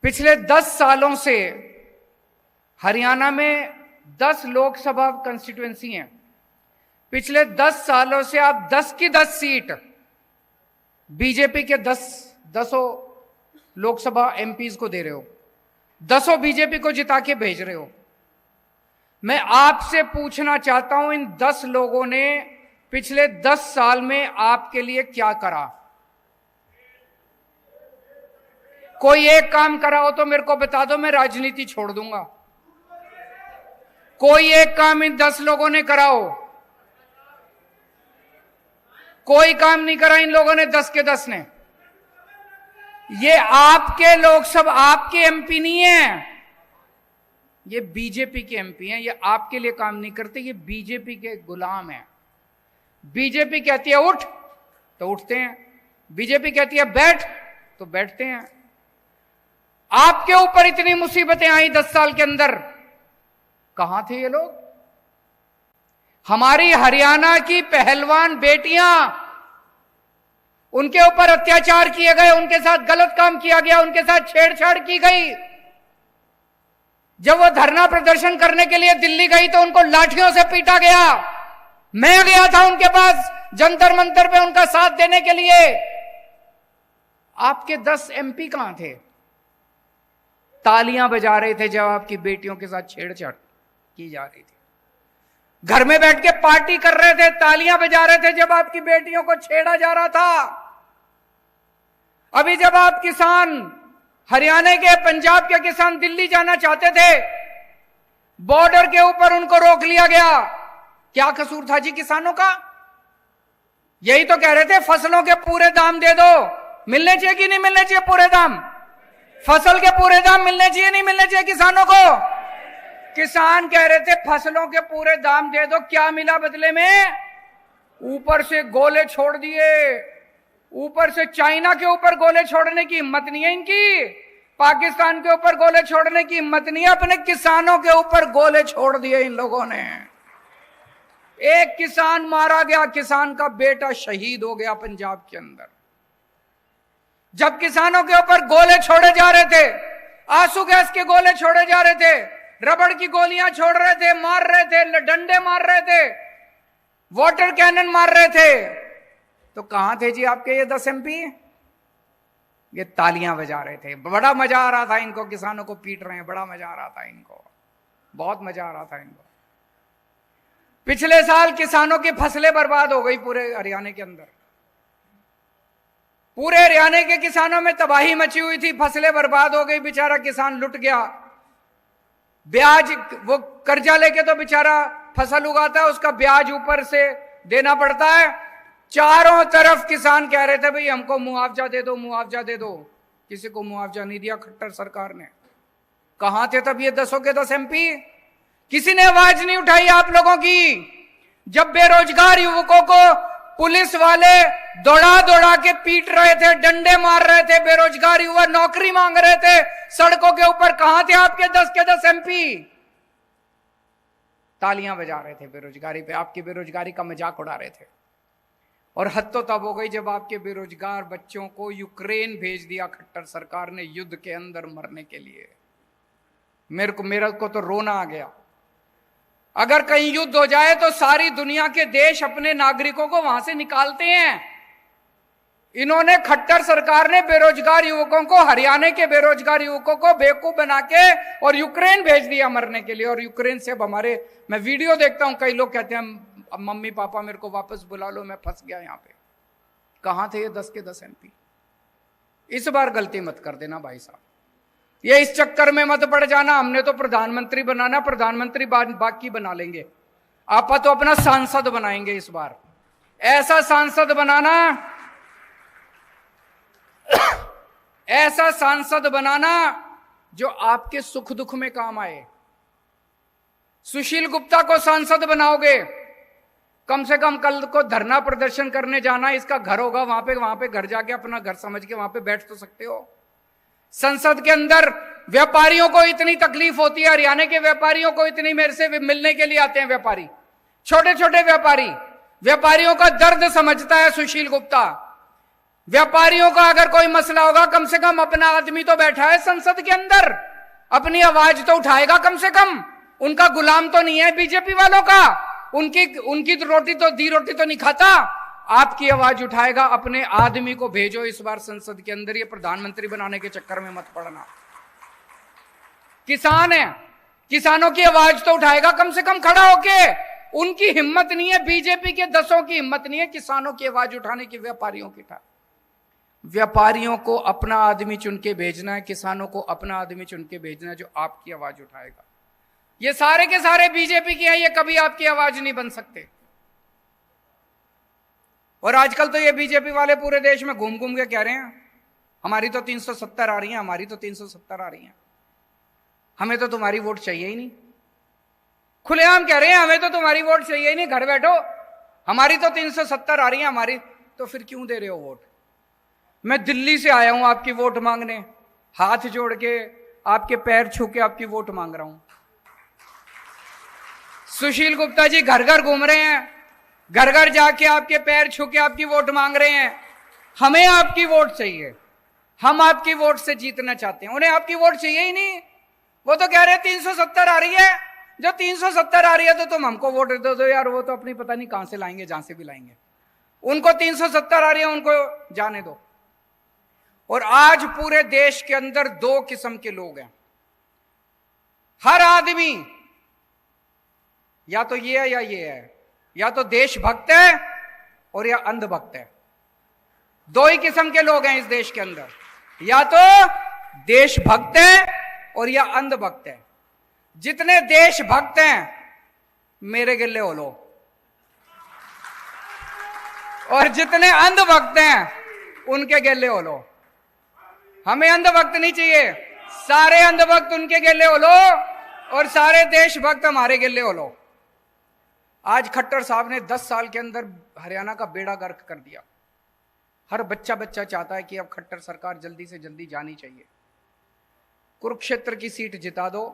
पिछले 10 सालों से हरियाणा में 10 लोकसभा कंस्टिट्यूएंसी हैं। पिछले 10 सालों से आप 10 की 10 सीट बीजेपी के 10 लोकसभा एमपीज को दे रहे हो, 10 बीजेपी को जिता के भेज रहे हो। मैं आपसे पूछना चाहता हूं, इन 10 लोगों ने पिछले 10 साल में आपके लिए क्या करा? कोई एक काम करा हो तो मेरे को बता दो, मैं राजनीति छोड़ दूंगा। कोई एक काम इन 10 लोगों ने करा हो? कोई काम नहीं करा इन लोगों ने, 10 के 10 ने। ये आपके लोकसभा, आपके एमपी नहीं है, ये बीजेपी के एमपी हैं। ये आपके लिए काम नहीं करते, ये बीजेपी के गुलाम हैं। बीजेपी कहती है उठ तो उठते हैं, बीजेपी कहती है बैठ तो बैठते हैं। आपके ऊपर इतनी मुसीबतें आई 10 साल के अंदर, कहां थे ये लोग? हमारी हरियाणा की पहलवान बेटियां, उनके ऊपर अत्याचार किए गए, उनके साथ गलत काम किया गया, उनके साथ छेड़छाड़ की गई। जब वो धरना प्रदर्शन करने के लिए दिल्ली गई तो उनको लाठियों से पीटा गया। मैं गया था उनके पास जंतर मंतर पे उनका साथ देने के लिए। आपके 10 एमपी कहां थे? तालियां बजा रहे थे जब आपकी बेटियों के साथ छेड़छाड़ की जा रही थी। घर में बैठ के पार्टी कर रहे थे, तालियां बजा रहे थे जब आपकी बेटियों को छेड़ा जा रहा था। अभी जब आप किसान, हरियाणा के, पंजाब के किसान दिल्ली जाना चाहते थे, बॉर्डर के ऊपर उनको रोक लिया गया। क्या कसूर था जी किसानों का? यही तो कह रहे थे फसलों के पूरे दाम दे दो। मिलने चाहिए कि नहीं मिलने चाहिए पूरे दाम? फसल के पूरे दाम मिलने चाहिए नहीं मिलने चाहिए किसानों को? किसान कह रहे थे फसलों के पूरे दाम दे दो। क्या मिला बदले में? ऊपर से गोले छोड़ दिए। ऊपर से चाइना के ऊपर गोले छोड़ने की हिम्मत नहीं है इनकी, पाकिस्तान के ऊपर गोले छोड़ने की हिम्मत नहीं है, अपने किसानों के ऊपर गोले छोड़ दिए इन लोगों ने। एक किसान मारा गया, किसान का बेटा शहीद हो गया पंजाब के अंदर। जब किसानों के ऊपर गोले छोड़े जा रहे थे, आंसू गैस के गोले छोड़े जा रहे थे, रबड़ की गोलियां छोड़ रहे थे, मार रहे थे, डंडे मार रहे थे, वाटर कैनन मार रहे थे, तो कहां थे जी आपके ये 10 एमपी? ये तालियां बजा रहे थे। बड़ा मजा आ रहा था इनको, किसानों को पीट रहे हैं, बड़ा मजा आ रहा था इनको, बहुत मजा आ रहा था इनको। पिछले साल किसानों की फसलें बर्बाद हो गई पूरे हरियाणा के अंदर। पूरे हरियाणा के किसानों में तबाही मची हुई थी, फसलें बर्बाद हो गई, बेचारा किसान लुट गया। ब्याज, वो कर्जा लेके तो बेचारा फसल उगाता है, उसका ब्याज ऊपर से देना पड़ता है। चारों तरफ किसान कह रहे थे भाई हमको मुआवजा दे दो, मुआवजा दे दो। किसी को मुआवजा नहीं दिया खट्टर सरकार ने। कहां थे तब ये 10 के 10 एमपी? किसी ने आवाज नहीं उठाई आप लोगों की। जब बेरोजगार युवकों को पुलिस वाले दौड़ा दौड़ा के पीट रहे थे, डंडे मार रहे थे, बेरोजगार युवा नौकरी मांग रहे थे सड़कों के ऊपर, कहां थे आपके 10 के 10 एमपी? तालियां बजा रहे थे बेरोजगारी पे, आपकी बेरोजगारी का मजाक उड़ा रहे थे। और हद तो तब हो गई जब आपके बेरोजगार बच्चों को यूक्रेन भेज दिया खट्टर सरकार ने युद्ध के अंदर मरने के लिए। मेरे को तो रोना आ गया। अगर कहीं युद्ध हो जाए तो सारी दुनिया के देश अपने नागरिकों को वहां से निकालते हैं। इन्होंने, खट्टर सरकार ने बेरोजगार युवकों को, हरियाणा के बेरोजगार युवकों को बेवकूफ बना के और यूक्रेन भेज दिया मरने के लिए। और यूक्रेन से अब हमारे, मैं वीडियो देखता हूं, कई लोग कहते हैं मम्मी पापा मेरे को वापस बुला लो, मैं फंस गया यहां पे। कहां थे ये 10 के 10 एमपी? इस बार गलती मत कर देना भाई साहब, ये इस चक्कर में मत पड़ जाना हमने तो प्रधानमंत्री बनाना, प्रधानमंत्री बाकी बना लेंगे, आप तो अपना सांसद बनाएंगे इस बार। ऐसा सांसद बनाना, ऐसा सांसद बनाना जो आपके सुख दुख में काम आए। सुशील गुप्ता को सांसद बनाओगे, कम से कम कल को धरना प्रदर्शन करने जाना, इसका घर होगा वहां पे घर जाके अपना घर समझ के वहां पे बैठ तो सकते हो। संसद के अंदर व्यापारियों को इतनी तकलीफ होती है, हरियाणा के व्यापारियों को इतनी, मेरे से मिलने के लिए आते हैं व्यापारी, छोटे छोटे व्यापारियों का दर्द समझता है सुशील गुप्ता। व्यापारियों का अगर कोई मसला होगा, कम से कम अपना आदमी तो बैठा है संसद के अंदर, अपनी आवाज तो उठाएगा कम से कम। उनका गुलाम तो नहीं है बीजेपी वालों का, उनकी तो रोटी तो नहीं खाता। आपकी आवाज उठाएगा, अपने आदमी को भेजो इस बार संसद के अंदर। ये प्रधानमंत्री बनाने के चक्कर में मत पड़ना। किसान है, किसानों की आवाज तो उठाएगा कम से कम खड़ा होके। उनकी हिम्मत नहीं है, बीजेपी के 10 की हिम्मत नहीं है किसानों की आवाज उठाने की, व्यापारियों की था। व्यापारियों को अपना आदमी चुन के भेजना है, किसानों को अपना आदमी चुन के भेजना है जो आपकी आवाज उठाएगा। ये सारे के सारे बीजेपी के हैं, ये कभी आपकी आवाज नहीं बन सकते। और आजकल तो ये बीजेपी वाले पूरे देश में घूम घूम के कह रहे हैं हमारी तो 370 आ रही है, हमारी तो 370 आ रही है, हमें तो तुम्हारी वोट चाहिए ही नहीं। खुलेआम कह रहे हैं हमें तो तुम्हारी वोट चाहिए ही नहीं, घर बैठो, हमारी तो 370 आ रही है, हमारी तो फिर क्यों दे रहे हो वोट? मैं दिल्ली से आया हूं आपकी वोट मांगने, हाथ जोड़ के आपके पैर छू के आपकी वोट मांग रहा हूं। सुशील गुप्ता जी घर घर घूम रहे हैं, घर घर जाके आपके पैर छू के आपकी वोट मांग रहे हैं। हमें आपकी वोट चाहिए, हम आपकी वोट से जीतना चाहते हैं, उन्हें आपकी वोट चाहिए ही नहीं। वो तो कह रहे हैं 370 आ रही है, जो 370 आ रही है तो तुम हमको वोट दे दो यार, वो तो अपनी पता नहीं कहां से लाएंगे, जहां से भी लाएंगे। उनको 370 आ रही है, उनको जाने दो। और आज पूरे देश के अंदर 2 किस्म के लोग हैं। हर आदमी या तो ये है या ये है, या तो देशभक्त है और या अंधभक्त है। 2 ही किस्म के लोग हैं इस देश के अंदर, या तो देशभक्त है और या अंधभक्त है। जितने देशभक्त हैं मेरे गिल्ले हो लो, और जितने अंधभक्त हैं उनके गिल्ले हो लो। हमें अंधभक्त नहीं चाहिए, सारे अंधभक्त उनके गिल्ले हो लो और सारे देशभक्त हमारे गिल्ले हो लो। आज खट्टर साहब ने 10 साल के अंदर हरियाणा का बेड़ा गर्क कर दिया। हर बच्चा चाहता है कि अब खट्टर सरकार जल्दी से जल्दी जानी चाहिए। कुरुक्षेत्र की सीट जिता दो,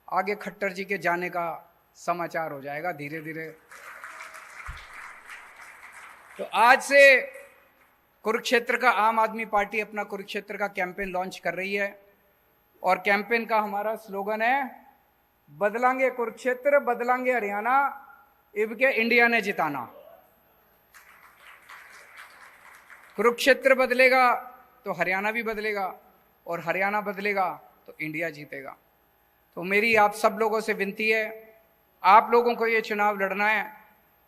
आगे खट्टर जी के जाने का समाचार हो जाएगा धीरे धीरे। तो आज से कुरुक्षेत्र का आम आदमी पार्टी अपना कुरुक्षेत्र का कैंपेन लॉन्च कर रही है, और कैंपेन का हमारा स्लोगन है बदलांगे कुरुक्षेत्र, बदलांगे हरियाणा, इब के इंडिया ने जिताना। कुरुक्षेत्र बदलेगा तो हरियाणा भी बदलेगा, और हरियाणा बदलेगा तो इंडिया जीतेगा। तो मेरी आप सब लोगों से विनती है, आप लोगों को ये चुनाव लड़ना है।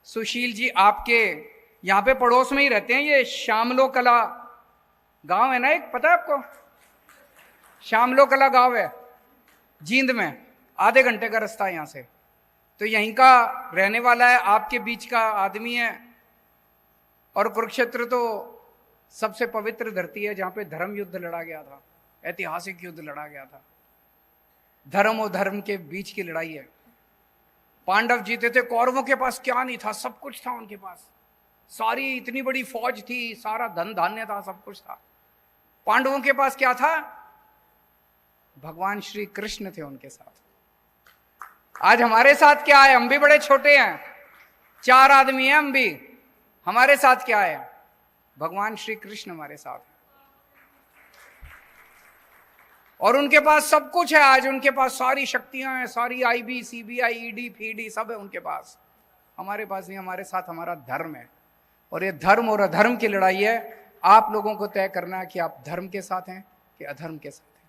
सुशील जी आपके यहाँ पे पड़ोस में ही रहते हैं, ये श्यामलो कला गांव है ना एक, पता है आपको? श्यामलो कला गांव है जींद में, आधे घंटे का रास्ता है यहाँ से। तो यहीं का रहने वाला है, आपके बीच का आदमी है। और कुरुक्षेत्र तो सबसे पवित्र धरती है जहाँ पे धर्म युद्ध लड़ा गया था, ऐतिहासिक युद्ध लड़ा गया था। धर्म और धर्म के बीच की लड़ाई है। पांडव जीते थे, कौरवों के पास क्या नहीं था, सब कुछ था उनके पास, सारी इतनी बड़ी फौज थी, सारा धन धान्य था, सब कुछ था। पांडवों के पास क्या था? भगवान श्री कृष्ण थे उनके साथ। आज हमारे साथ क्या है? हम भी बड़े छोटे हैं, 4 आदमी हैं हम भी, हमारे साथ क्या है? भगवान श्री कृष्ण हमारे साथ। और उनके पास सब कुछ है, आज उनके पास सारी शक्तियां हैं, सारी IB, CBI, ED, PD सब है उनके पास। हमारे पास नहीं, हमारे साथ हमारा धर्म है। और ये धर्म और अधर्म की लड़ाई है। आप लोगों को तय करना है कि आप धर्म के साथ हैं कि अधर्म के साथ हैं।